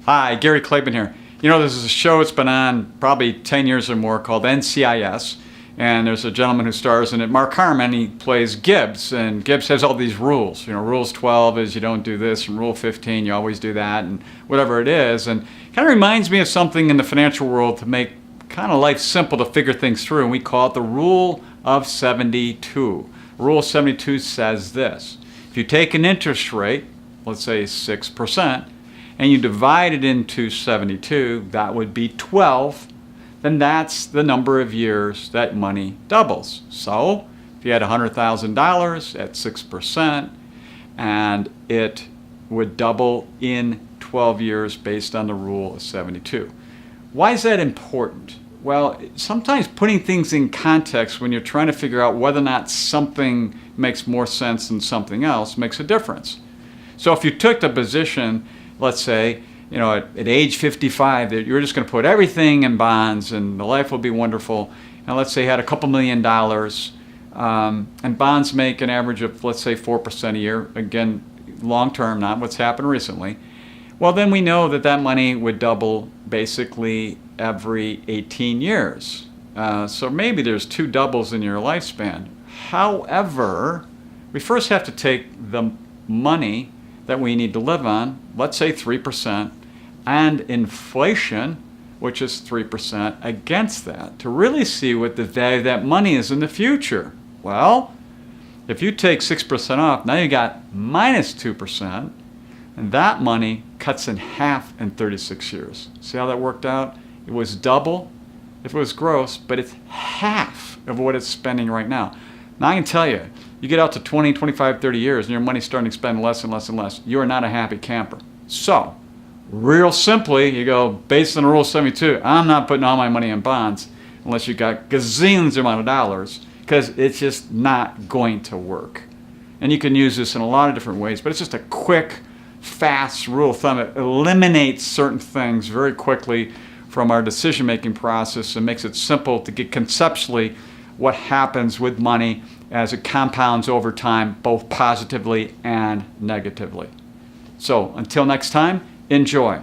Hi, Gary Claiborne here. You know, this is a show that's been on probably 10 years or more called NCIS, and there's a gentleman who stars in it, Mark Harmon. He plays Gibbs, and Gibbs has all these rules. You know, rules 12 is you don't do this, and rule 15 you always do that, and whatever it is. And it kind of reminds me of something in the financial world to make kind of life simple to figure things through, and we call it the rule of 72. Rule 72 says this: if you take an interest rate, let's say 6%, and you divide it into 72, that would be 12, then that's the number of years that money doubles. So if you had $100,000 at 6%, and it would double in 12 years based on the rule of 72. Why is that important? Well, sometimes putting things in context when you're trying to figure out whether or not something makes more sense than something else makes a difference. So if you took the position, let's say, you know, at age 55, that you're just going to put everything in bonds and the life will be wonderful, and let's say you had a couple $1 million, and bonds make an average of, let's say, 4% a year, again, long term, not what's happened recently, well, then we know that that money would double basically every 18 years. So maybe there's 2 doubles in your lifespan. However, we first have to take the money that we need to live on, let's say 3%, and inflation, which is 3%, against that to really see what the value of that money is in the future. Well, if you take 6% off, now you got minus 2%, and that money cuts in half in 36 years. See how that worked out? It was double if it was gross, but it's half of what it's spending right now. Now I can tell you, you get out to 20, 25, 30 years and your money's starting to spend less and less and less. You are not a happy camper. So, real simply, you go, based on the rule 72, I'm not putting all my money in bonds unless you got gazillions amount of dollars, because it's just not going to work. And you can use this in a lot of different ways, but it's just a quick, fast rule of thumb. It eliminates certain things very quickly from our decision-making process and makes it simple to get conceptually what happens with money as it compounds over time, both positively and negatively. So until next time, enjoy.